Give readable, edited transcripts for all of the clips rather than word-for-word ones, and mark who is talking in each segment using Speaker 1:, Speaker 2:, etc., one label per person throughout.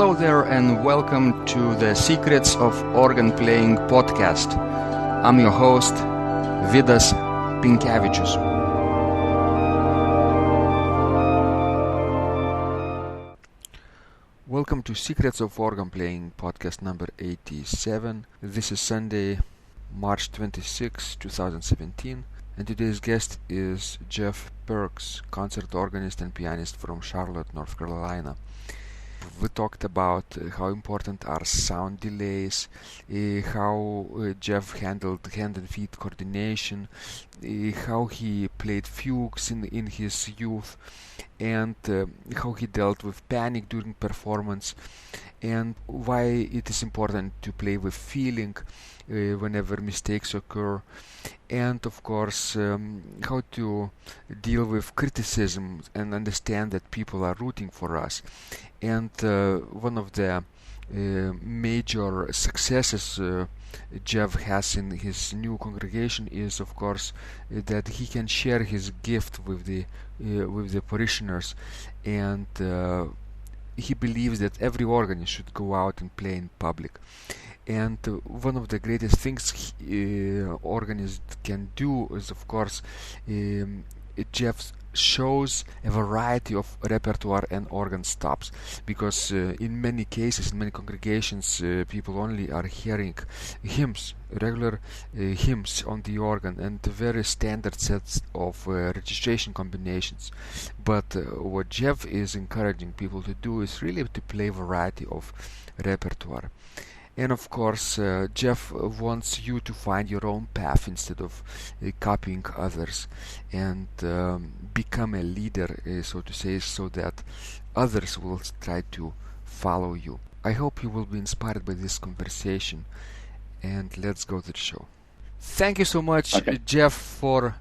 Speaker 1: Hello there and welcome to the Secrets of Organ Playing Podcast. I'm your host, Vidas Pinkevičius. Welcome to Secrets of Organ Playing Podcast number 87. This is Sunday, March 26, 2017. And today's guest is Jeff Perks, concert organist and pianist from Charlotte, North Carolina. We talked about how important are sound delays, how Jeff handled hand and feet coordination, how he played fugues in his youth, and how he dealt with panic during performance, and why it is important to play with feeling whenever mistakes occur, and of course how to deal with criticism and understand that people are rooting for us. And one of the major successes Jeff has in his new congregation is, of course, that he can share his gift with the parishioners, and he believes that every organist should go out and play in public. And one of the greatest things organists can do is, of course, Jeff shows a variety of repertoire and organ stops, because in many cases, in many congregations, people only are hearing hymns, regular hymns on the organ, and very standard sets of registration combinations. But what Jeff is encouraging people to do is really to play a variety of repertoire. And of course, Jeff wants you to find your own path instead of copying others, and become a leader, so to say, so that others will try to follow you. I hope you will be inspired by this conversation, and let's go to the show. Thank you so much, Jeff, for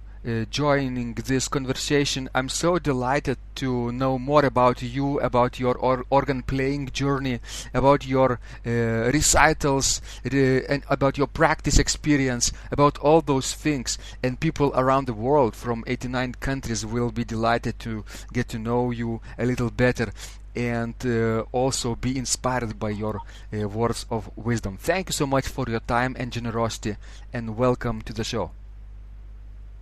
Speaker 1: joining this conversation. I'm so delighted to know more about you, about your organ playing journey, about your recitals, and about your practice experience, about all those things. And people around the world from 89 countries will be delighted to get to know you a little better, and also be inspired by your words of wisdom. Thank you so much for your time and generosity, and welcome to the show.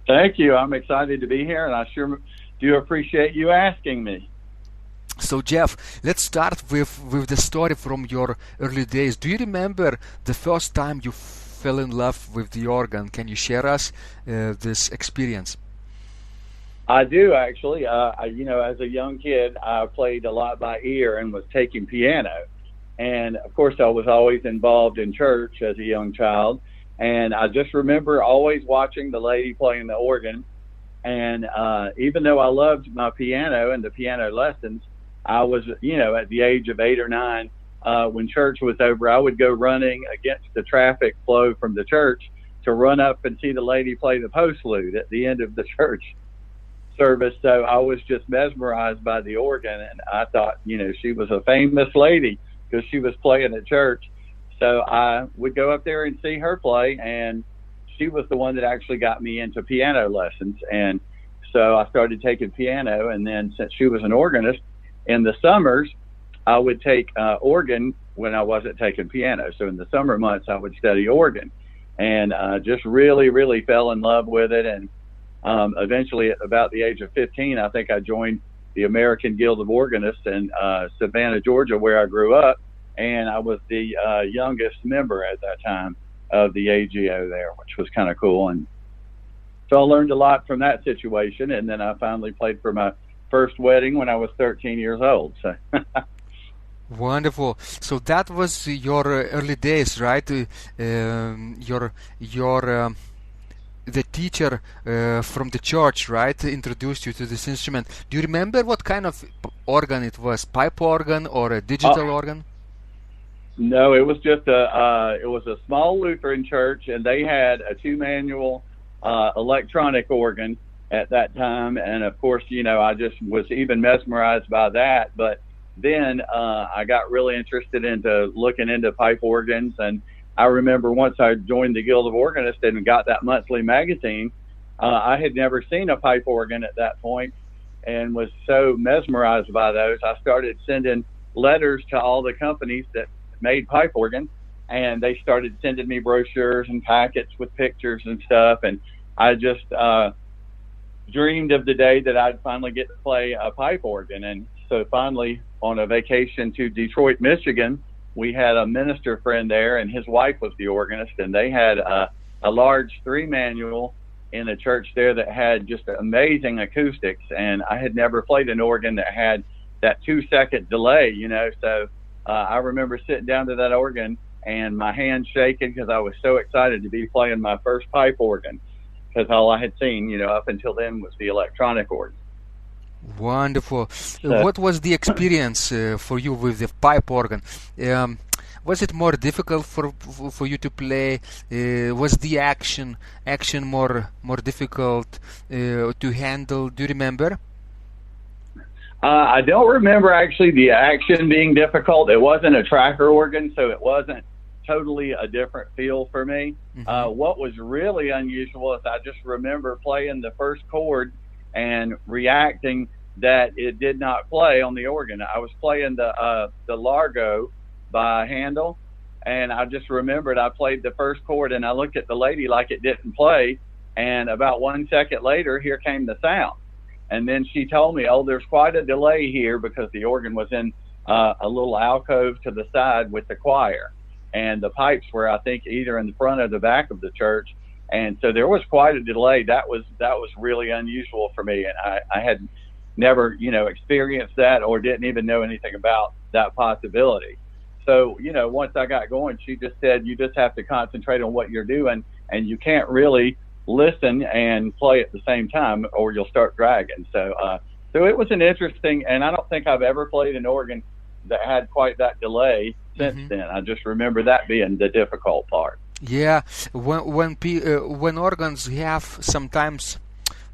Speaker 2: Thank you. I'm excited to be here, and I sure do appreciate you asking me.
Speaker 1: So, Jeff, let's start with the story from your early days. Do you remember the first time you fell in love with the organ? Can you share us this experience?
Speaker 2: I do, actually. As a young kid, I played a lot by ear and was taking piano. And, of course, I was always involved in church as a young child. And I just remember always watching the lady playing the organ. And even though I loved my piano and the piano lessons, I was, at the age of 8 or 9, when church was over, I would go running against the traffic flow from the church to run up and see the lady play the postlude at the end of the church service. So I was just mesmerized by the organ. And I thought, she was a famous lady because she was playing at church. So I would go up there and see her play, and she was the one that actually got me into piano lessons. And so I started taking piano, and then since she was an organist, in the summers, I would take organ when I wasn't taking piano. So in the summer months, I would study organ, and just really, really fell in love with it. And eventually, at about the age of 15, I think I joined the American Guild of Organists in Savannah, Georgia, where I grew up. And I was the youngest member at that time of the AGO there, which was kind of cool. And so I learned a lot from that situation. And then I finally played for my first wedding when I was 13 years old. So
Speaker 1: Wonderful. So that was your early days, right? The teacher from the church, right, introduced you to this instrument. Do you remember what kind of organ it was? Pipe organ or a digital organ?
Speaker 2: No, it was just a small Lutheran church, and they had a 2-manual electronic organ at that time. And of course, I just was even mesmerized by that. But then I got really interested into looking into pipe organs. And I remember once I joined the Guild of Organists and got that monthly magazine, I had never seen a pipe organ at that point and was so mesmerized by those. I started sending letters to all the companies that made pipe organs, and they started sending me brochures and packets with pictures and stuff. And I just dreamed of the day that I'd finally get to play a pipe organ. And so finally, on a vacation to Detroit, Michigan, we had a minister friend there, and his wife was the organist, and they had a large 3-manual in a church there that had just amazing acoustics. And I had never played an organ that had that 2-second delay, So I remember sitting down to that organ and my hands shaking because I was so excited to be playing my first pipe organ, because all I had seen, up until then was the electronic organ.
Speaker 1: Wonderful. What was the experience for you with the pipe organ? Was it more difficult for you to play? Was the action more difficult to handle? Do you remember?
Speaker 2: I don't remember actually the action being difficult. It wasn't a tracker organ, so it wasn't totally a different feel for me.
Speaker 1: Mm-hmm.
Speaker 2: What was really unusual is I just remember playing the first chord and reacting that it did not play on the organ. I was playing the Largo by Handel, and I just remembered I played the first chord, and I looked at the lady like it didn't play, and about 1 second later, here came the sound. And then she told me, there's quite a delay here, because the organ was in a little alcove to the side with the choir, and the pipes were, I think, either in the front or the back of the church. And so there was quite a delay. That was really unusual for me, and I had never, experienced that or didn't even know anything about that possibility. So, once I got going, she just said, you just have to concentrate on what you're doing, and you can't really listen and play at the same time or you'll start dragging. So it was an interesting, and I don't think I've ever played an organ that had quite that delay since
Speaker 1: Mm-hmm.
Speaker 2: then. I just remember that being the difficult part.
Speaker 1: Yeah, when organs have, sometimes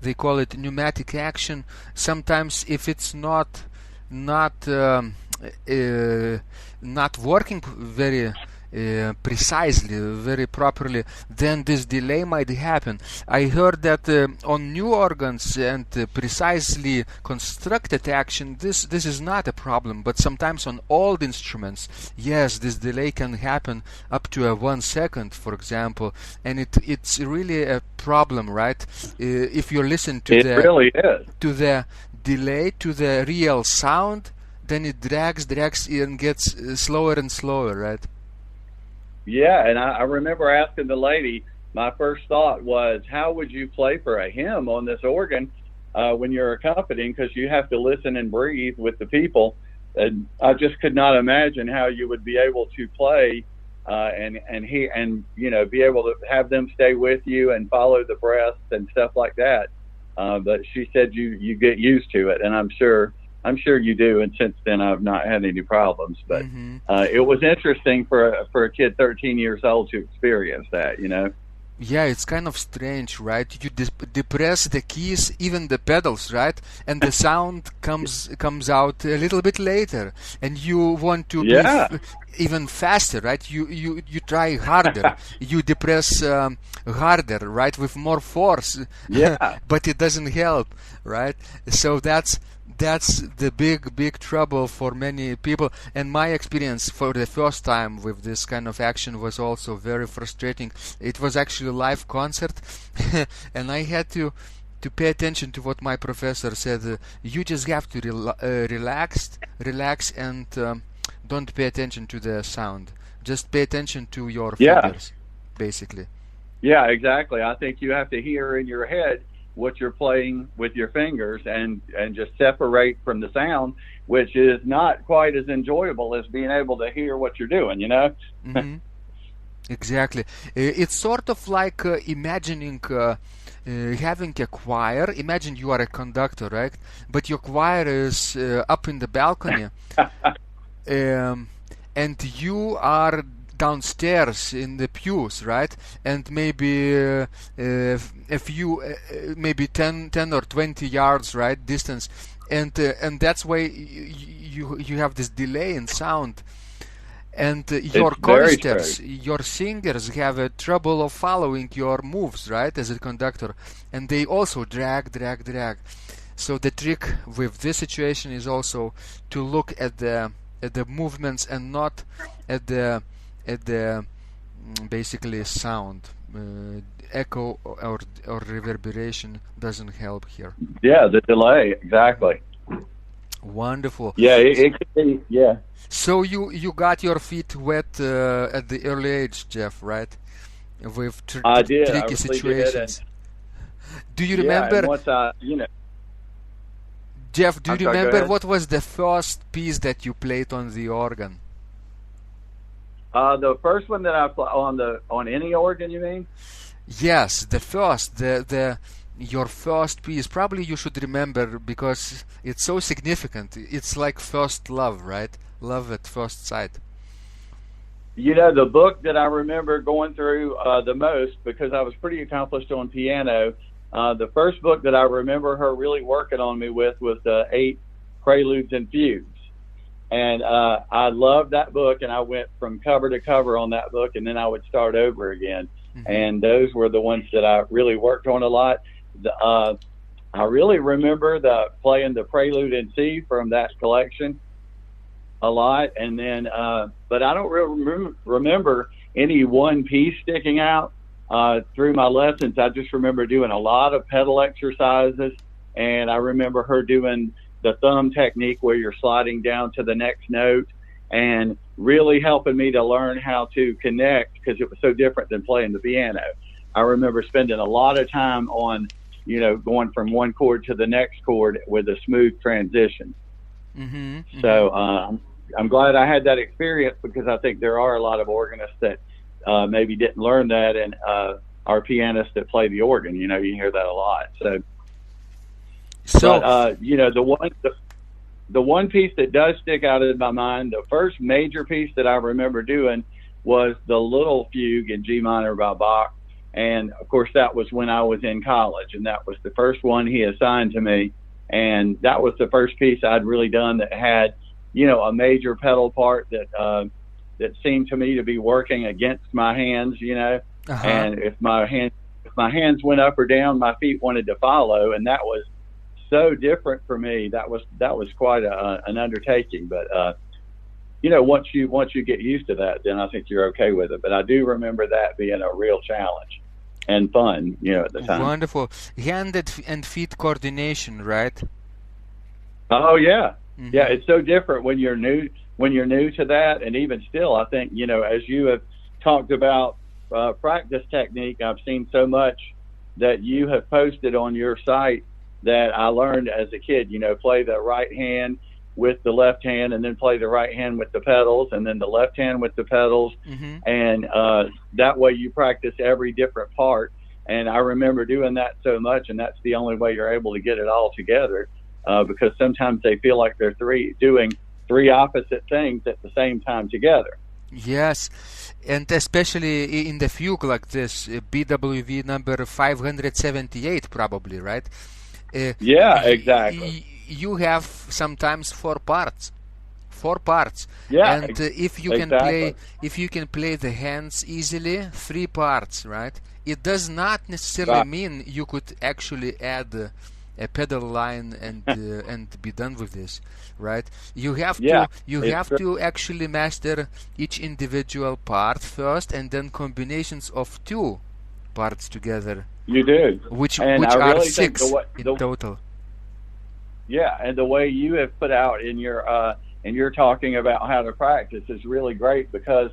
Speaker 1: they call it pneumatic action. Sometimes if it's not working very precisely, very properly, then this delay might happen. I heard that on new organs and precisely constructed action, this is not a problem, but sometimes on old instruments, yes, this delay can happen up to 1 second, for example, and it's really a problem, right? If you listen to
Speaker 2: really is.
Speaker 1: To the delay, to the real sound, then it drags and gets slower and slower, right?
Speaker 2: Yeah, and I remember asking the lady, my first thought was, how would you play for a hymn on this organ when you're accompanying, because you have to listen and breathe with the people. And I just could not imagine how you would be able to play and be able to have them stay with you and follow the breaths and stuff like that. But she said you get used to it, and I'm sure you do, and since then I've not had any problems. But it was interesting for a kid 13 years old to experience that,
Speaker 1: Yeah, it's kind of strange, right? You depress the keys, even the pedals, right? And the sound comes out a little bit later, and you want to be even faster, right? You try harder, you depress harder, right, with more force.
Speaker 2: Yeah.
Speaker 1: But it doesn't help, right? So that's the big trouble for many people. And my experience for the first time with this kind of action was also very frustrating. It was actually a live concert, and I had to pay attention to what my professor said. You just have to relax, and don't pay attention to the sound. Just pay attention to your fingers, basically.
Speaker 2: Yeah, exactly. I think you have to hear in your head what you're playing with your fingers and just separate from the sound, which is not quite as enjoyable as being able to hear what you're doing,
Speaker 1: Mm-hmm. Exactly. It's sort of like imagining having a choir. Imagine you are a conductor, right? But your choir is up in the balcony, and you are downstairs in the pews, right? And maybe a few, maybe 10 or 20 yards, right, distance, and that's why you have this delay in sound, and your choristers, your singers have a trouble of following your moves, right, as a conductor, and they also drag. So the trick with this situation is also to look at the the movements and not at the basically sound. Echo or reverberation doesn't help here.
Speaker 2: Yeah, the delay, exactly.
Speaker 1: Wonderful.
Speaker 2: Yeah, it could be, yeah.
Speaker 1: So you got your feet wet at the early age, Jeff, right? With
Speaker 2: I did.
Speaker 1: tricky
Speaker 2: I really
Speaker 1: situations.
Speaker 2: did.
Speaker 1: Do you
Speaker 2: Yeah,
Speaker 1: remember,
Speaker 2: and once
Speaker 1: Jeff? Do
Speaker 2: I'm
Speaker 1: you
Speaker 2: sorry, go
Speaker 1: remember
Speaker 2: ahead.
Speaker 1: what was the first piece that you played on the organ?
Speaker 2: The first one that I played on any organ, you mean?
Speaker 1: Yes, the first, your first piece. Probably you should remember because it's so significant. It's like first love, right? Love at first sight.
Speaker 2: You know, the book that I remember going through the most, because I was pretty accomplished on piano, the first book that I remember her really working on me with was the 8 Preludes and Fugues. And I loved that book, and I went from cover to cover on that book, and then I would start over again. Mm-hmm. And those were the ones that I really worked on a lot. I really remember playing the Prelude in C from that collection a lot. And then, but I don't really remember any one piece sticking out through my lessons. I just remember doing a lot of pedal exercises, and I remember her doing the thumb technique where you're sliding down to the next note, and really helping me to learn how to connect, because it was so different than playing the piano. I remember spending a lot of time on, going from one chord to the next chord with a smooth transition. Mm-hmm, mm-hmm. So I'm glad I had that experience, because I think there are a lot of organists that maybe didn't learn that, and our pianists that play the organ, you hear that a lot. But the one piece that does stick out in my mind, the first major piece that I remember doing was the Little Fugue in G minor by Bach. And of course, that was when I was in college, and that was the first one he assigned to me. And that was the first piece I'd really done that had, a major pedal part that seemed to me to be working against my hands, Uh-huh. And if my hands went up or down, my feet wanted to follow, and that was so different for me. That was quite an undertaking. But once you get used to that, then I think you're okay with it. But I do remember that being a real challenge and fun, at the time.
Speaker 1: Wonderful. Hand and feet coordination, right?
Speaker 2: Oh yeah. Mm-hmm. Yeah, it's so different when you're new to that. And even still, I think, as you have talked about practice technique, I've seen so much that you have posted on your site that I learned as a kid, play the right hand with the left hand, and then play the right hand with the pedals, and then the left hand with the pedals. Mm-hmm. And that way you practice every different part. And I remember doing that so much, and that's the only way you're able to get it all together, because sometimes they feel like they're doing three opposite things at the same time together.
Speaker 1: Yes, and especially in the fugue like this, BWV number 578 probably, right?
Speaker 2: Yeah, exactly.
Speaker 1: You have sometimes four parts.
Speaker 2: Yeah,
Speaker 1: and if you can play the hands easily, 3 parts, right? It does not necessarily mean you could actually add a pedal line and be done with this, right? You have to actually master each individual part first, and then combinations of 2 parts together.
Speaker 2: You do,
Speaker 1: which
Speaker 2: really
Speaker 1: are 6 in total.
Speaker 2: Yeah, and the way you have put out in your talking about how to practice is really great, because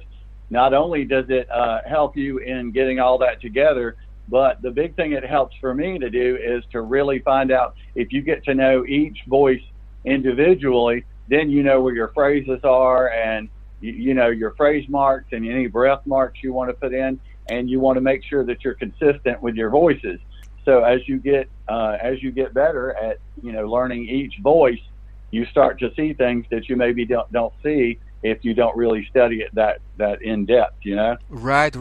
Speaker 2: not only does it help you in getting all that together, but the big thing it helps for me to do is to really find out, if you get to know each voice individually, then you know where your phrases are, and you know your phrase marks and any breath marks you want to put in, and you want to make sure that you're consistent with your voices. So as you get better at learning each voice, you start to see things that you maybe don't see if you don't really study it that in depth,
Speaker 1: Right.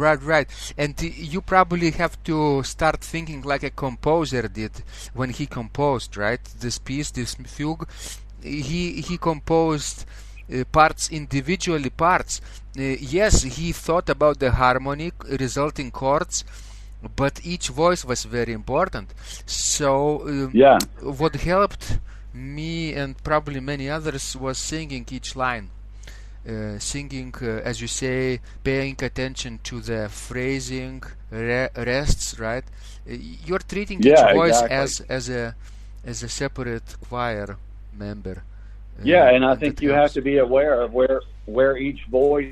Speaker 1: And you probably have to start thinking like a composer did when he composed, right? This piece, this fugue, he composed parts individually. Yes, he thought about the harmonic resulting chords, but each voice was very important. So what helped me and probably many others was singing each line. singing, as you say, paying attention to the phrasing, rests, right? You're treating each
Speaker 2: Yeah,
Speaker 1: voice
Speaker 2: exactly.
Speaker 1: as a separate choir member.
Speaker 2: Yeah, and I
Speaker 1: And that
Speaker 2: think you have
Speaker 1: helps.
Speaker 2: to be aware of where each voice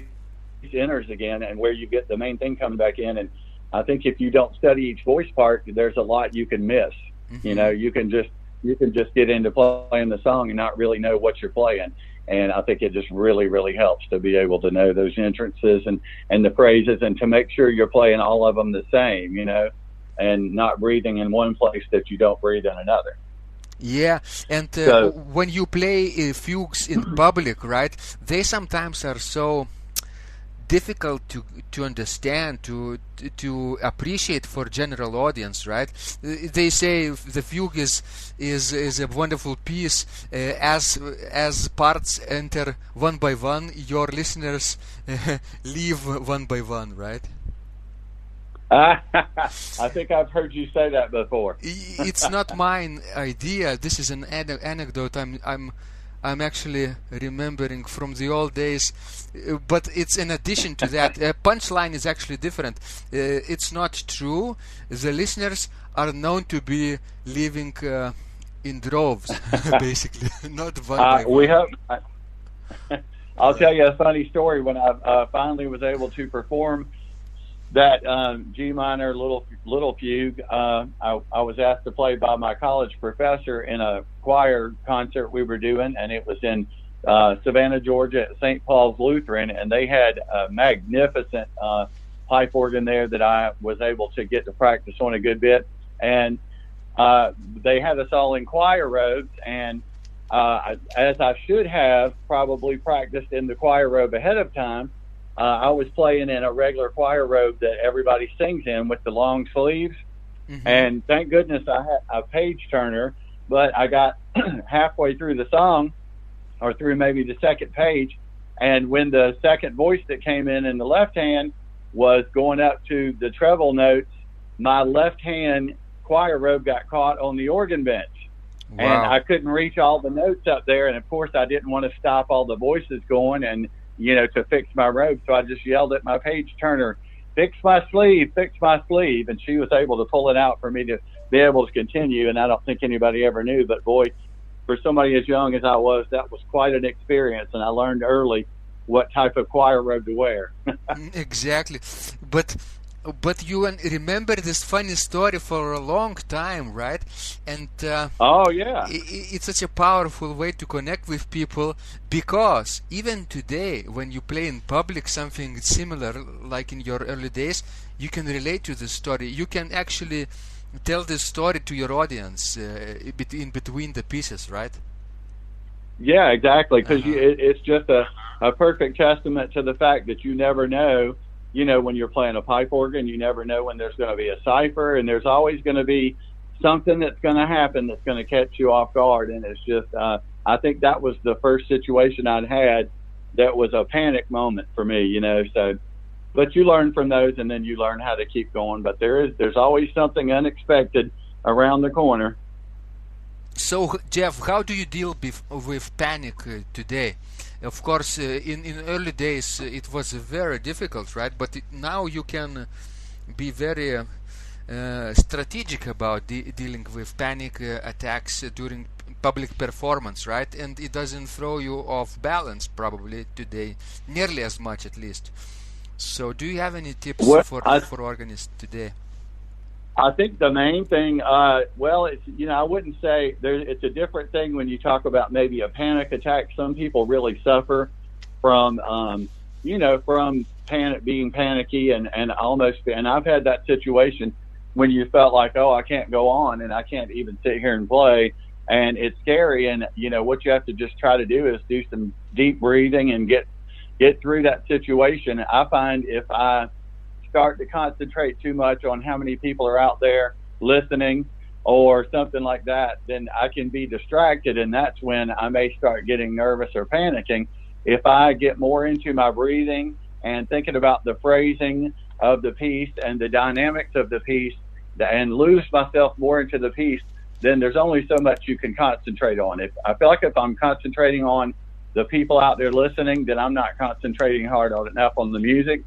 Speaker 2: enters again, and where you get the main thing coming back in. And I think if you don't study each voice part, there's a lot you can miss. You know,
Speaker 1: Hmm.
Speaker 2: you can just get into playing the song and not really know what you're playing. And I think it just really helps to be able to know those entrances and the phrases, and to make sure you're playing all of them the same, and not breathing in one place that you don't breathe in another.
Speaker 1: Yeah, and
Speaker 2: So
Speaker 1: when you play fugues in public, right, they sometimes are so difficult to understand, to appreciate for general audience, right? They say the fugue is a wonderful piece. As parts enter one by one, your listeners leave one by one, right?
Speaker 2: I think I've heard you say that before.
Speaker 1: It's not mine idea. This is an anecdote I'm actually remembering from the old days, but it's in addition to that. Punchline is actually different. It's not true. The listeners are known to be leaving in droves, basically, not one by
Speaker 2: We
Speaker 1: one.
Speaker 2: hope. I'll tell you a funny story. When I finally was able to perform that G minor little fugue, I was asked to play by my college professor in a choir concert we were doing, and it was in Savannah, Georgia, at St. Paul's Lutheran, and they had a magnificent pipe organ there that I was able to get to practice on a good bit. And they had us all in choir robes, and as I should have probably practiced in the choir robe ahead of time, I was playing in a regular choir robe that everybody sings in with the long sleeves.
Speaker 1: Hmm.
Speaker 2: And thank goodness I had a page turner, but I got halfway through the song, or through maybe the second page, and when the second voice that came in the left hand was going up to the treble notes, my left hand choir robe got caught on the organ bench. And
Speaker 1: Wow.
Speaker 2: I couldn't reach all the notes up there, and of course I didn't want to stop all the voices going and to fix my robe. So I just yelled at my page turner, fix my sleeve, and she was able to pull it out for me to be able to continue. And I don't think anybody ever knew, but boy, for somebody as young as I was, that was quite an experience, and I learned early what type of choir robe to wear.
Speaker 1: Exactly, but you remember this funny story for a long time, right? And
Speaker 2: Oh yeah.
Speaker 1: it's such a powerful way to connect with people, because even today, when you play in public something similar, like in your early days, you can relate to the story. You can actually tell the story to your audience in between the pieces, right?
Speaker 2: Yeah, exactly. Because
Speaker 1: Uh-huh.
Speaker 2: it's just a perfect testament to the fact that you never know, when you're playing a pipe organ, you never know when there's going to be a cipher, and there's always going to be something that's going to happen that's going to catch you off guard. And it's just, I think that was the first situation I'd had that was a panic moment for me. So, but you learn from those, and then you learn how to keep going. But there's always something unexpected around the corner.
Speaker 1: So, Jeff, how do you deal with panic today? Of course, in early days it was very difficult, right? But now you can be very strategic about dealing with panic attacks during public performance, right? And it doesn't throw you off balance probably today, nearly as much at least. So, do you have any tips
Speaker 2: What
Speaker 1: for organists today?
Speaker 2: I think the main thing, it's, I wouldn't say it's a different thing when you talk about maybe a panic attack. Some people really suffer from, from being panicky and almost, and I've had that situation when you felt like, oh, I can't go on and I can't even sit here and play, and it's scary. And, what you have to just try to do is do some deep breathing and get through that situation. I find if I start to concentrate too much on how many people are out there listening or something like that, then I can be distracted, and that's when I may start getting nervous or panicking. If I get more into my breathing and thinking about the phrasing of the piece and the dynamics of the piece and lose myself more into the piece, then there's only so much you can concentrate on. If I feel like if I'm concentrating on the people out there listening that I'm not concentrating hard enough on the music.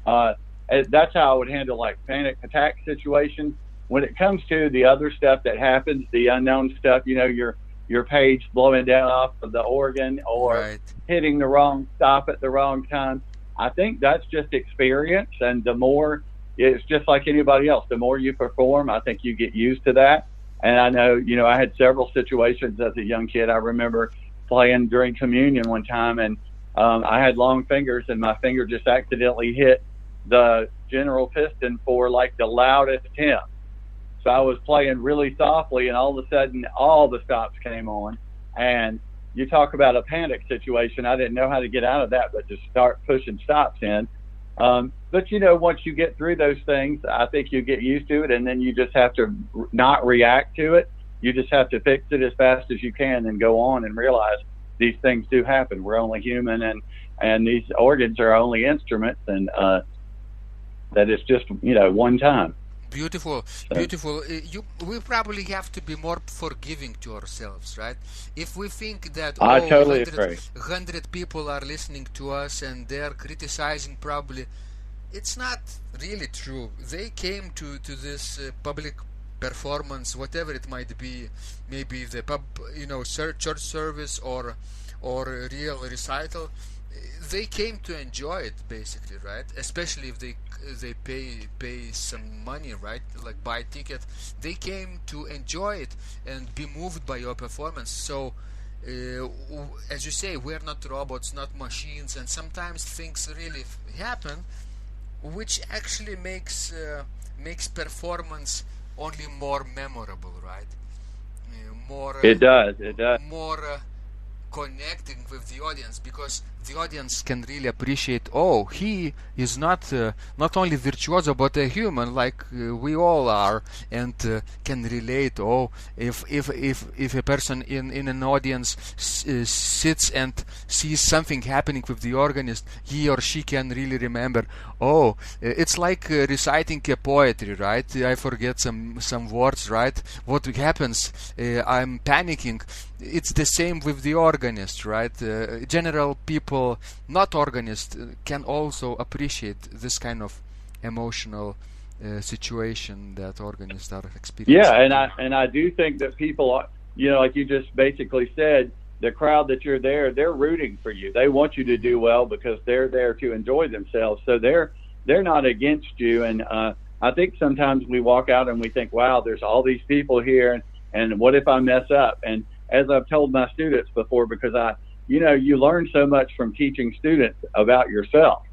Speaker 2: That's how I would handle like panic attack situations. When it comes to the other stuff that happens, the unknown stuff, your page blowing down off of the organ or hitting the wrong stop at the wrong time, I think that's just experience. And the more, it's just like anybody else, the more you perform, I think you get used to that. And I know, I had several situations as a young kid. I remember playing during communion one time, and I had long fingers, and my finger just accidentally hit the general piston for like the loudest hymn. So I was playing really softly, and all of a sudden all the stops came on. And you talk about a panic situation. I didn't know how to get out of that, but to start pushing stops in. But once you get through those things, I think you get used to it, and then you just have to not react to it. You just have to fix it as fast as you can and go on and realize these things do happen. We're only human, and these organs are only instruments, and that it's just one time.
Speaker 1: Beautiful. We probably have to be more forgiving to ourselves, right? If we think that
Speaker 2: I totally agree.
Speaker 1: 100 people are listening to us and they're criticizing, probably it's not really true. They came to this public performance, whatever it might be, maybe the church service or a real recital. They came to enjoy it, basically, right? Especially if they pay some money, right? Like buy a ticket. They came to enjoy it and be moved by your performance. So, as you say, we're not robots, not machines, and sometimes things really happen, which actually makes performance only more memorable, right?
Speaker 2: It does.
Speaker 1: More connecting with the audience, because the audience can really appreciate, he is not only virtuoso but a human like we all are, and can relate. If a person in an audience sits and sees something happening with the organist, he or she can really remember, it's like reciting a poetry, right? I forget some words, right? What happens? I'm panicking. It's the same with the organist, right? General people, not organists, can also appreciate this kind of emotional situation that organists are experiencing.
Speaker 2: Yeah, and I do think that people, like you just basically said, the crowd that you're there, they're rooting for you. They want you to do well because they're there to enjoy themselves. So they're not against you. And I think sometimes we walk out and we think, wow, there's all these people here, and what if I mess up? And as I've told my students before, because you learn so much from teaching students about yourself,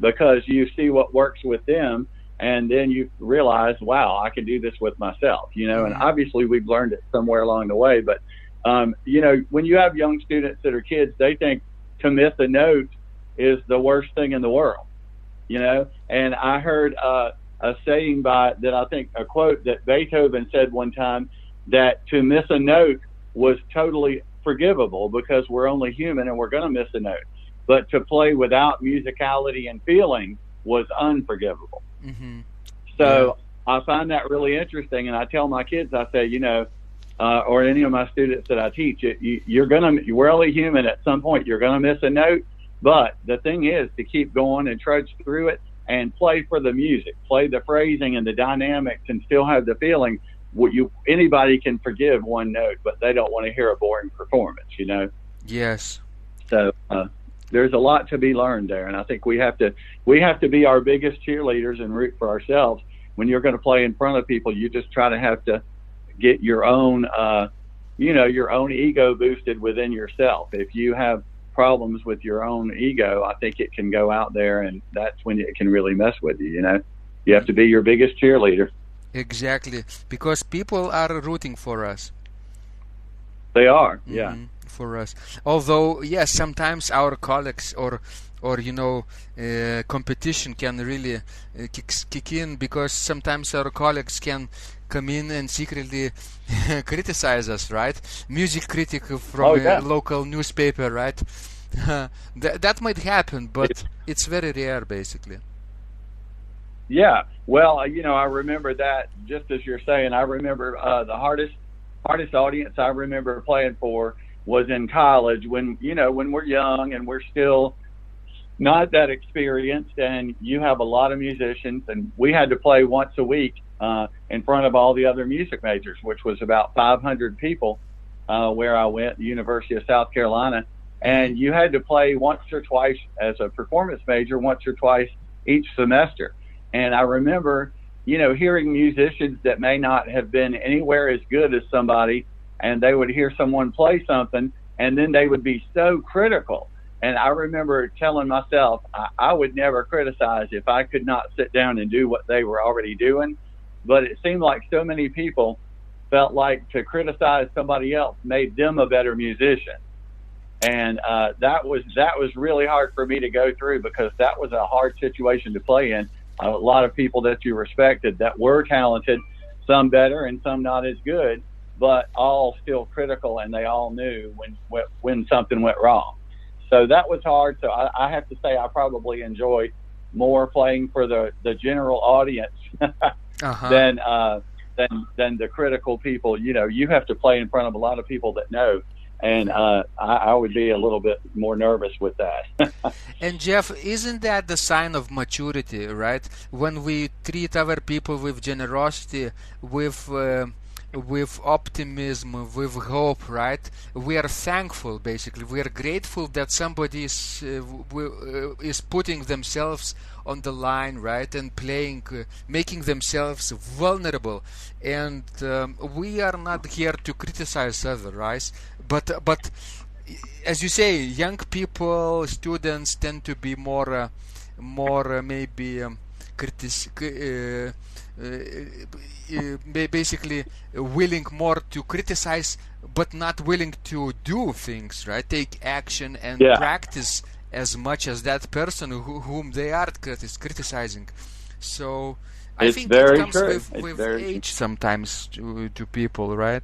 Speaker 2: because you see what works with them, and then you realize, wow, I can do this with myself, and obviously we've learned it somewhere along the way. But, when you have young students that are kids, they think to miss a note is the worst thing in the world, and I heard a saying a quote that Beethoven said one time, that to miss a note was totally forgivable because we're only human and we're going to miss a note. But to play without musicality and feeling was unforgivable. Mm-hmm. So I find that really interesting, and I tell my kids, I say, or any of my students that I teach, we're only human. At some point, you're going to miss a note, but the thing is to keep going and trudge through it and play for the music, play the phrasing and the dynamics, and still have the feeling. Anybody can forgive one note, but they don't want to hear a boring performance,
Speaker 1: Yes.
Speaker 2: So there's a lot to be learned there, and I think we have to be our biggest cheerleaders and root for ourselves. When you're going to play in front of people, you just have to get your own, your own ego boosted within yourself. If you have problems with your own ego, I think it can go out there, and that's when it can really mess with you. You have to be your biggest cheerleader.
Speaker 1: Exactly, because people are rooting for us.
Speaker 2: They are, yeah.
Speaker 1: For us. Although, yes, sometimes our colleagues or competition can really kick in, because sometimes our colleagues can come in and secretly criticize us, right? Music critic from a local newspaper, right? That might happen, but it's very rare, basically.
Speaker 2: Yeah, well, I remember that, just as you're saying. I remember the hardest audience I remember playing for was in college when we're young and we're still not that experienced, and you have a lot of musicians, and we had to play once a week in front of all the other music majors, which was about 500 people where I went, the University of South Carolina, and you had to play once or twice as a performance major, once or twice each semester. And I remember, hearing musicians that may not have been anywhere as good as somebody, and they would hear someone play something, and then they would be so critical. And I remember telling myself I would never criticize if I could not sit down and do what they were already doing. But it seemed like so many people felt like to criticize somebody else made them a better musician. And that was really hard for me to go through, because that was a hard situation to play in. A lot of people that you respected that were talented, some better and some not as good, but all still critical, and they all knew when something went wrong. So that was hard. So I have to say I probably enjoy more playing for the general audience than the critical people. You have to play in front of a lot of people that know. And I would be a little bit more nervous with that.
Speaker 1: And Jeff, isn't that the sign of maturity, right? When we treat other people with generosity, with optimism, with hope, right? We are thankful, basically. We are grateful that somebody is putting themselves on the line, right? And playing, making themselves vulnerable. And we are not here to criticize others, right? But as you say, young people, students tend to be more maybe basically willing more to criticize, but not willing to do things, right? Take action and practice as much as that person whom they are criticizing. So I think it comes with age sometimes to people, right?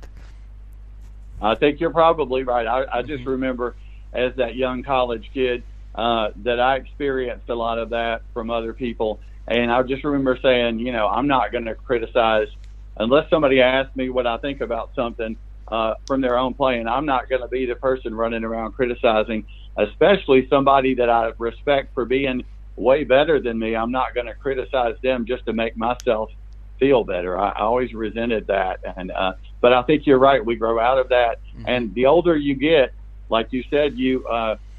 Speaker 2: I think you're probably right. I just remember as that young college kid that I experienced a lot of that from other people. And I just remember saying, I'm not going to criticize unless somebody asks me what I think about something from their own playing. I'm not going to be the person running around criticizing, especially somebody that I respect for being way better than me. I'm not going to criticize them just to make myself feel better. I always resented that. And but I think you're right. We grow out of that. Mm-hmm. And the older you get, like you said,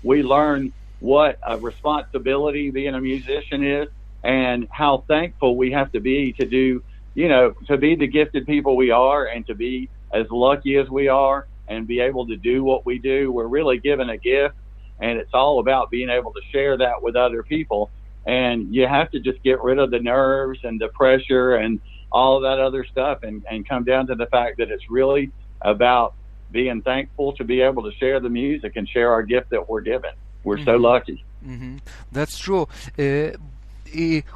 Speaker 2: we learn what a responsibility being a musician is, and how thankful we have to be to do, to be the gifted people we are, and to be as lucky as we are, and be able to do what we do. We're really given a gift, and it's all about being able to share that with other people. And you have to just get rid of the nerves and the pressure and all of that other stuff, and come down to the fact that it's really about being thankful to be able to share the music and share our gift that we're given. We're so lucky.
Speaker 1: Mm-hmm. That's true.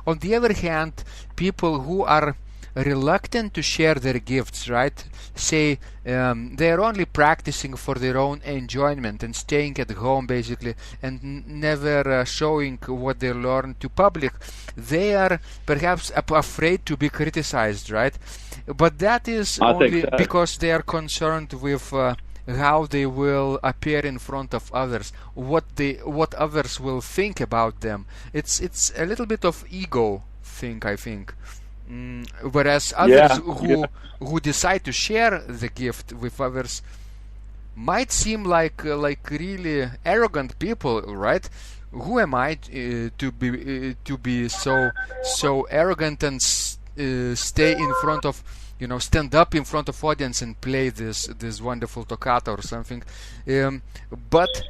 Speaker 1: On the other hand, people who are reluctant to share their gifts, right, say they're only practicing for their own enjoyment and staying at home, basically, and never showing what they learned to public. They are perhaps afraid to be criticized, right? But that is only because they are concerned with how they will appear in front of others, what others will think about them. It's a little bit of ego thing, I think. Whereas others who decide to share the gift with others might seem like really arrogant people, right? Who am I to be so arrogant and stay in front of, stand up in front of audience and play this wonderful toccata or something? But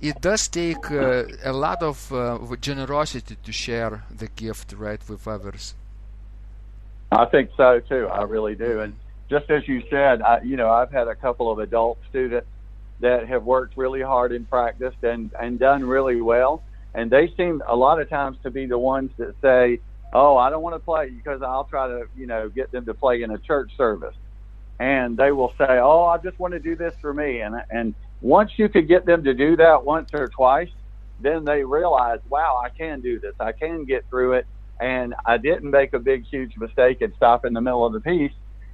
Speaker 1: it does take a lot of generosity to share the gift, right, with others.
Speaker 2: I think so too. I really do. And just as you said, I've had a couple of adult students that have worked really hard in practice and done really well. And they seem a lot of times to be the ones that say, oh, I don't want to play because I'll try to, get them to play in a church service. And they will say, oh, I just want to do this for me. And once you could get them to do that once or twice, then they realize, wow, I can do this. I can get through it. And I didn't make a big, huge mistake and stop in the middle of the piece.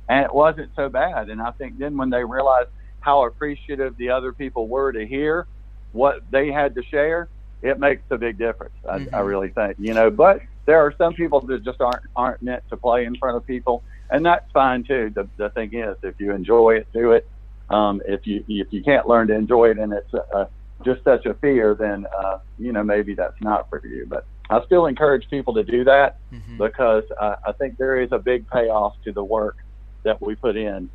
Speaker 2: And it wasn't so bad. And I think then when they realize how appreciative the other people were to hear what they had to share, it makes a big difference. I really think, but there are some people that just aren't meant to play in front of people, and that's fine too. The thing is, if you enjoy it, do it. If you can't learn to enjoy it and it's just such a fear, then maybe that's not for you. But I still encourage people to do that because I think there is a big payoff to the work that we put in.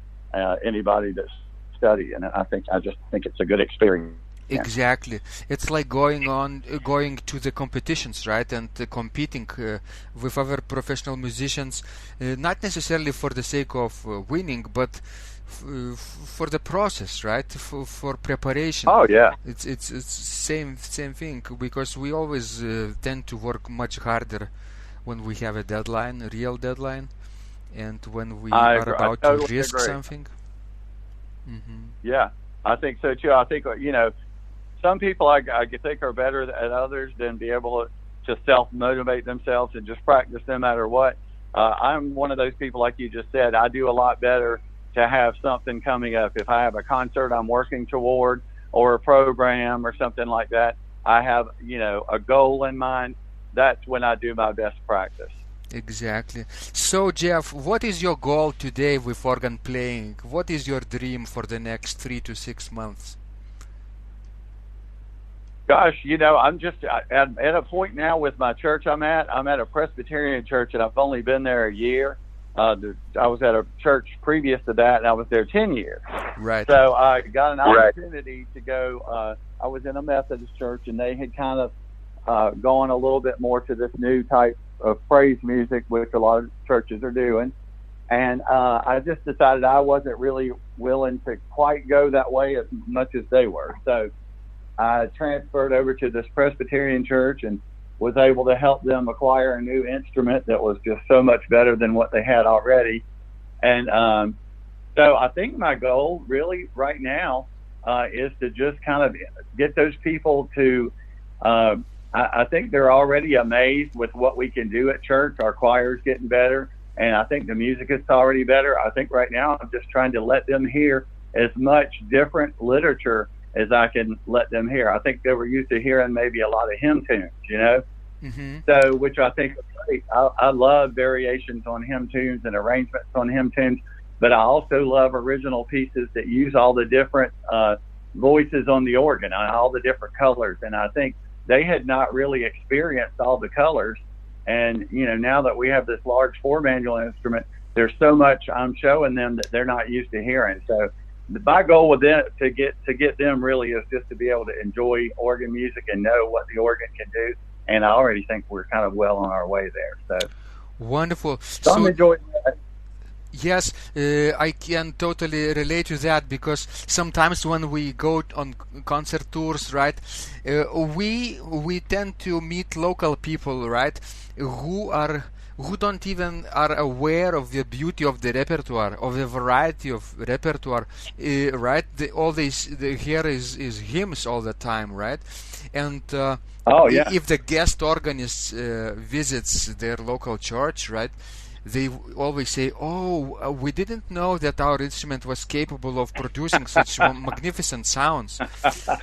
Speaker 2: Anybody that's studying, and I just think it's a good experience.
Speaker 1: Exactly. It's like going to the competitions, right? And competing with other professional musicians, not necessarily for the sake of winning, but for the process, right? For preparation.
Speaker 2: Oh yeah.
Speaker 1: It's same thing, because we always tend to work much harder when we have a real deadline, and when we are about to risk something.
Speaker 2: Yeah, I think so too. I think some people I think are better at others than be able to self-motivate themselves and just practice no matter what. I'm one of those people, like you just said. I do a lot better to have something coming up. If I have a concert I'm working toward, or a program or something like that, I have a goal in mind. That's when I do my best practice.
Speaker 1: Exactly. So, Jeff, what is your goal today with organ playing? What is your dream for the next 3 to 6 months?
Speaker 2: Gosh, I'm just at a point now with my church I'm at. I'm at a Presbyterian church, and I've only been there a year. I was at a church previous to that, and I was there 10 years.
Speaker 1: Right.
Speaker 2: So I got an opportunity to go. I was in a Methodist church, and they had kind of gone a little bit more to this new type of praise music, which a lot of churches are doing. And I just decided I wasn't really willing to quite go that way as much as they were. So I transferred over to this Presbyterian church and was able to help them acquire a new instrument that was just so much better than what they had already. And so I think my goal really right now is to just kind of get those people to, I think they're already amazed with what we can do at church. Our choir's getting better, and I think the music is already better. I think right now I'm just trying to let them hear as much different literature as I can let them hear. I think they were used to hearing maybe a lot of hymn tunes, So, which I think is great. I love variations on hymn tunes and arrangements on hymn tunes, but I also love original pieces that use all the different voices on the organ, all the different colors. And I think they had not really experienced all the colors. And, now that we have this large 4-manual instrument, there's so much I'm showing them that they're not used to hearing. So my goal with them to get them really is just to be able to enjoy organ music and know what the organ can do. And I already think we're kind of well on our way there. So
Speaker 1: wonderful.
Speaker 2: So I'm enjoying that.
Speaker 1: Yes, I can totally relate to that, because sometimes when we go on concert tours, right, we tend to meet local people, right, who don't even are aware of the beauty of the repertoire, of the variety of repertoire, right? All they hear is hymns all the time, right? And if the guest organist visits their local church, right, they always say, "Oh, we didn't know that our instrument was capable of producing such magnificent sounds."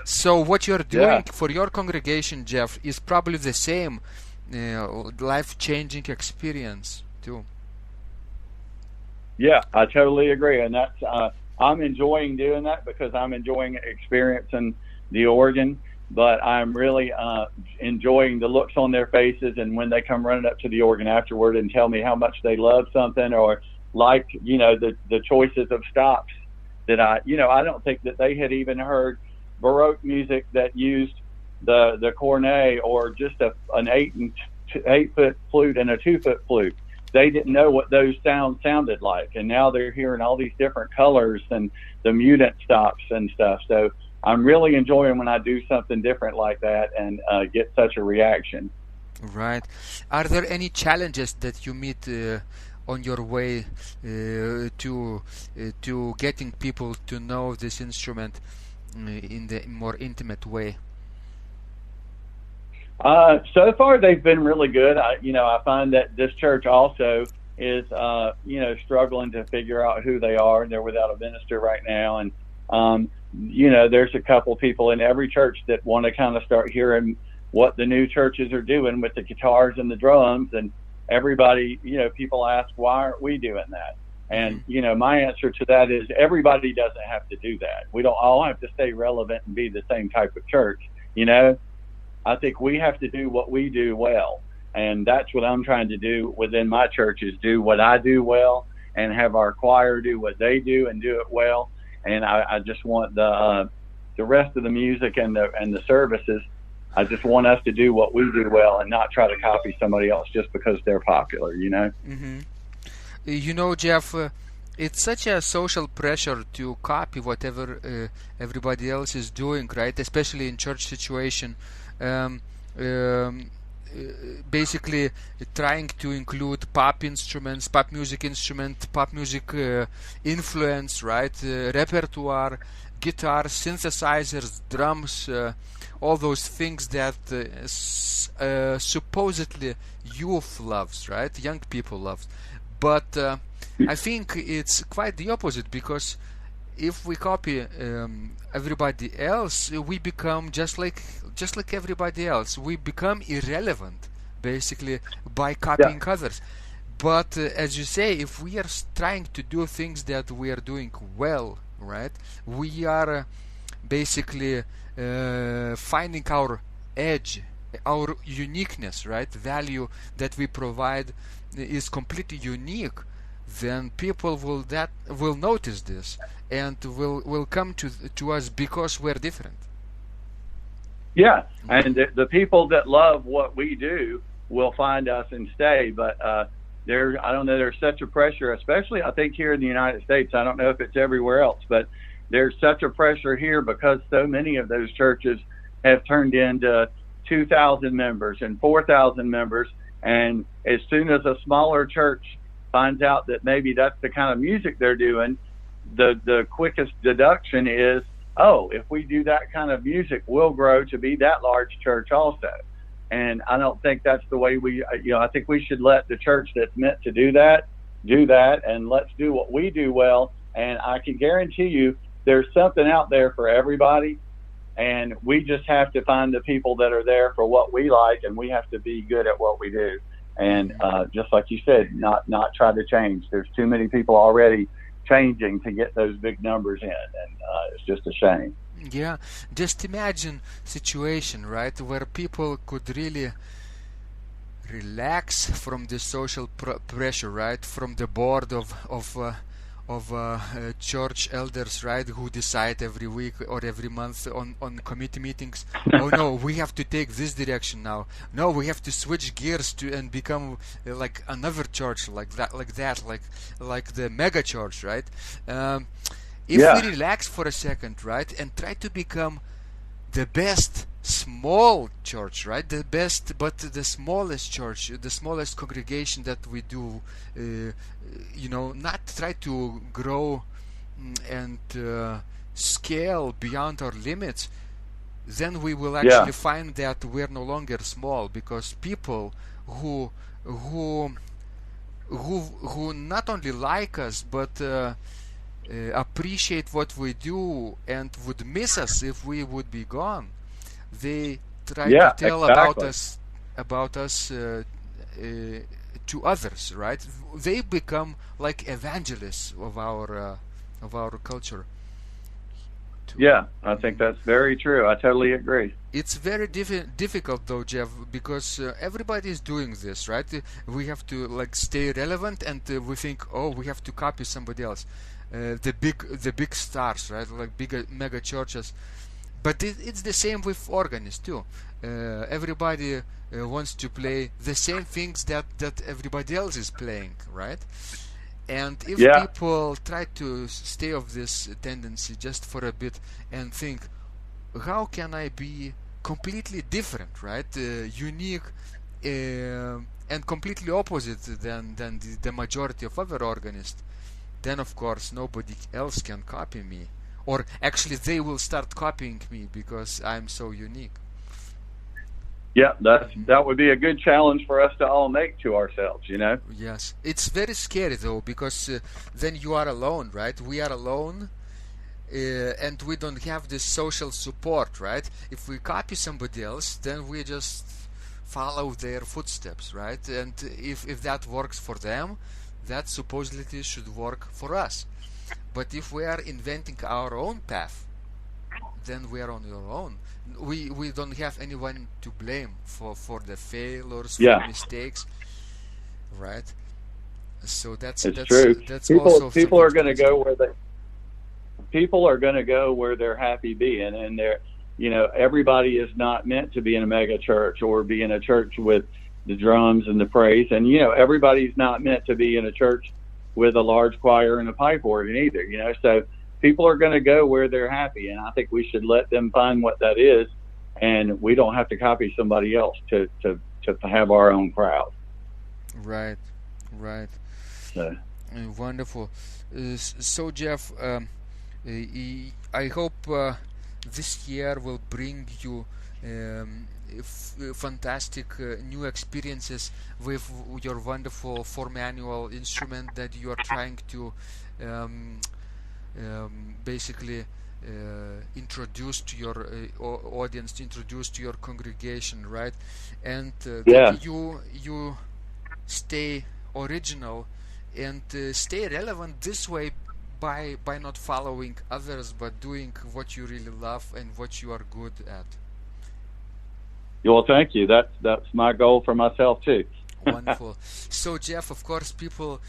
Speaker 1: So what you're doing for your congregation, Jeff, is probably the same life-changing experience too.
Speaker 2: Yeah, I totally agree, and that's I'm enjoying doing that because I'm enjoying experiencing the organ. But I'm really enjoying the looks on their faces, and when they come running up to the organ afterward and tell me how much they love something, or like the choices of stops that I don't think that they had even heard Baroque music that used the cornet or just an 8-foot flute and a 2-foot flute. They didn't know what those sounds sounded like, and now they're hearing all these different colors and the mutant stops and stuff. So I'm really enjoying when I do something different like that and get such a reaction.
Speaker 1: Right. Are there any challenges that you meet on your way to getting people to know this instrument in the more intimate way?
Speaker 2: So far, they've been really good. I find that this church also is, struggling to figure out who they are. They're without a minister right now, and There's a couple people in every church that want to kind of start hearing what the new churches are doing with the guitars and the drums, and everybody, people ask, why aren't we doing that? And, my answer to that is everybody doesn't have to do that. We don't all have to stay relevant and be the same type of church. I think we have to do what we do well. And that's what I'm trying to do within my church, is do what I do well and have our choir do what they do and do it well. And I just want the rest of the music and the services, I just want us to do what we do well and not try to copy somebody else just because they're popular,
Speaker 1: Mm-hmm. Jeff, it's such a social pressure to copy whatever everybody else is doing, right? Especially in church situation. Basically trying to include pop music instrument, pop music influence, right? Repertoire, guitar, synthesizers, drums, all those things that supposedly youth loves, right? Young people loves. But I think it's quite the opposite, because if we copy everybody else, we become just like everybody else. We become irrelevant, basically, by copying others. But as you say, if we are trying to do things that we are doing well, right, we are basically finding our edge, our uniqueness, right, value that we provide is completely unique, then people will notice this and will come to us because we're different.
Speaker 2: Yeah, and the people that love what we do will find us and stay. But I don't know, there's such a pressure, especially I think here in the United States. I don't know if it's everywhere else, but there's such a pressure here because so many of those churches have turned into 2,000 members and 4,000 members. And as soon as a smaller church finds out that maybe that's the kind of music they're doing, the quickest deduction is, oh, if we do that kind of music, we'll grow to be that large church also. And I don't think that's the way I think we should let the church that's meant to do that, and let's do what we do well. And I can guarantee you there's something out there for everybody, and we just have to find the people that are there for what we like, and we have to be good at what we do. And just like you said, not try to change. There's too many people already changing to get those big numbers in, and it's just a shame.
Speaker 1: Yeah, just imagine situation, right, where people could really relax from the social pressure, right, from the board of church elders, right, who decide every week or every month on committee meetings. Oh no, we have to take this direction now. No, we have to switch gears and become like another church, like the mega church, right? If we relax for a second, right, and try to become the best small church, right, the smallest church, the smallest congregation that we do, not try to grow and scale beyond our limits, then we will actually find that we're no longer small, because people who not only like us but appreciate what we do and would miss us if we would be gone, they try to tell about us to others, right? They become like evangelists of our culture.
Speaker 2: Yeah, I think that's very true. I totally agree.
Speaker 1: It's very difficult though, Jeff, because everybody is doing this, right? We have to stay relevant, and we think, oh, we have to copy somebody else, the big stars, right? Like big mega churches. But it's the same with organists too. Everybody wants to play the same things that everybody else is playing, right? And if people try to stay off this tendency just for a bit and think, how can I be completely different, right? Unique and completely opposite than the majority of other organists, then of course nobody else can copy me. Or actually they will start copying me because I'm so unique.
Speaker 2: Yeah, that would be a good challenge for us to all make to ourselves,
Speaker 1: Yes. It's very scary though, because then you are alone, right? We are alone and we don't have this social support, right? If we copy somebody else, then we just follow their footsteps, right? And if that works for them, that supposedly should work for us. But if we are inventing our own path, then we are on your own. We don't have anyone to blame for the failures, for mistakes, right? So that's
Speaker 2: true.
Speaker 1: That's
Speaker 2: people are going to go where they're happy being, and they're, everybody is not meant to be in a mega church or be in a church with the drums and the praise, and everybody's not meant to be in a church with a large choir and a pipe organ either. So people are going to go where they're happy, and I think we should let them find what that is, and we don't have to copy somebody else to have our own crowd.
Speaker 1: Right. Wonderful. So Jeff, I hope this year will bring you fantastic new experiences with your wonderful 4-manual instrument that you are trying to basically introduce to your audience, introduce to your congregation, right? And that you stay original and stay relevant this way by not following others, but doing what you really love and what you are good at.
Speaker 2: Well, thank you. That's my goal for myself too.
Speaker 1: Wonderful. So Jeff, of course, people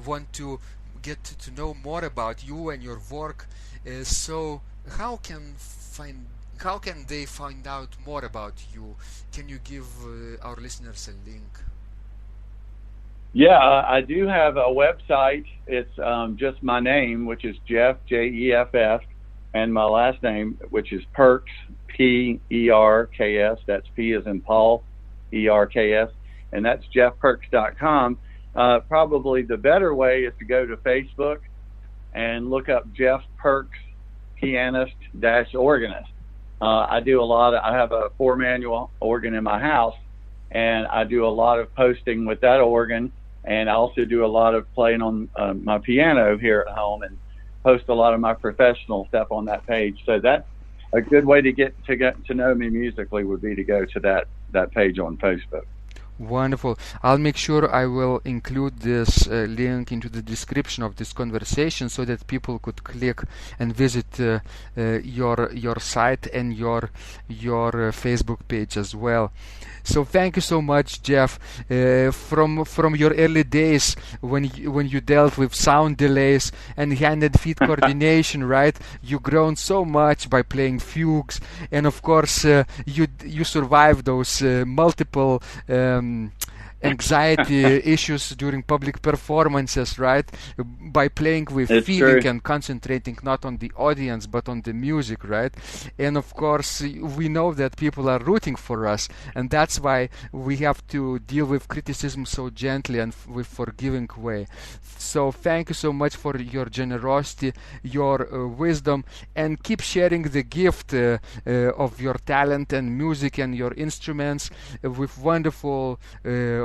Speaker 1: want to get to know more about you and your work. So how can they find out more about you? Can you give our listeners a link?
Speaker 2: Yeah, I do have a website. It's just my name, which is Jeff, Jeff, and my last name, which is Perks, Perks. That's P as in Paul, ERKS, and that's jeffperks.com. Probably the better way is to go to Facebook and look up Jeff Perks, pianist-organist. I have a 4-manual organ in my house, and I do a lot of posting with that organ, and I also do a lot of playing on my piano here at home, and post a lot of my professional stuff on that page. So that's a good way to get to know me musically, would be to go to that page on Facebook.
Speaker 1: Wonderful. I'll make sure I will include this link into the description of this conversation so that people could click and visit your site and your Facebook page as well. So thank you so much, Jeff. From your early days when you dealt with sound delays and hand and feet coordination, right? You grown so much by playing fugues, and of course you survived those multiple anxiety issues during public performances, right? By playing with feeling and concentrating not on the audience but on the music, right? And of course we know that people are rooting for us, and that's why we have to deal with criticism so gently and with forgiving way. So thank you so much for your generosity, your wisdom, and keep sharing the gift of your talent and music and your instruments with wonderful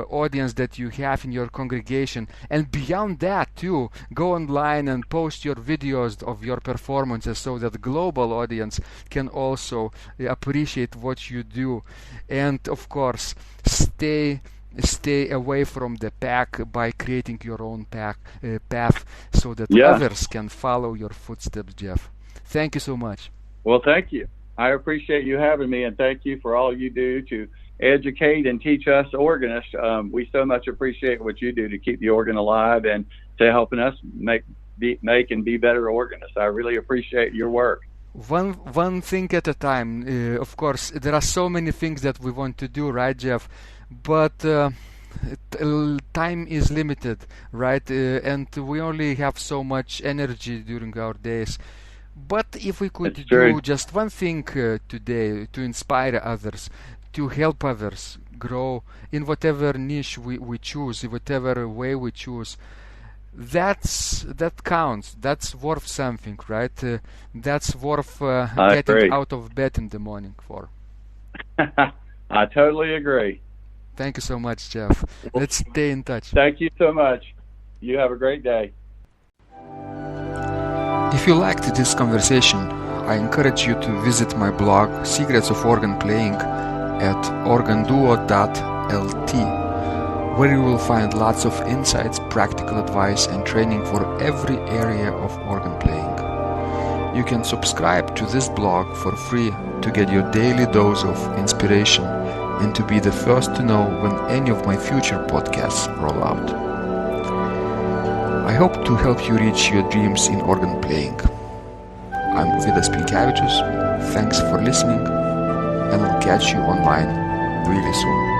Speaker 1: audience that you have in your congregation. And beyond that too, go online and post your videos of your performances so that the global audience can also appreciate what you do. And of course, stay away from the pack by creating your own path so that others can follow your footsteps, Jeff. Thank you so much.
Speaker 2: Well, thank you. I appreciate you having me, and thank you for all you do to educate and teach us organists. We so much appreciate what you do to keep the organ alive and to helping us make and be better organists. I really appreciate your work.
Speaker 1: One thing at a time. Of course, there are so many things that we want to do, right, Jeff? But time is limited, right? And we only have so much energy during our days. But if we could do just one thing today to inspire others, to help others grow in whatever niche we choose, in whatever way we choose, that counts. That's worth something, right? That's worth getting out of bed in the morning for.
Speaker 2: I totally agree.
Speaker 1: Thank you so much, Jeff. Let's stay in touch.
Speaker 2: Thank you so much. You have a great day.
Speaker 1: If you liked this conversation, I encourage you to visit my blog Secrets of Organ Playing at organduo.lt, where you will find lots of insights, practical advice and training for every area of organ playing. You can subscribe to this blog for free to get your daily dose of inspiration and to be the first to know when any of my future podcasts roll out. I hope to help you reach your dreams in organ playing. I'm Vidas Pinkevičius. Thanks for listening, and I'll catch you online really soon.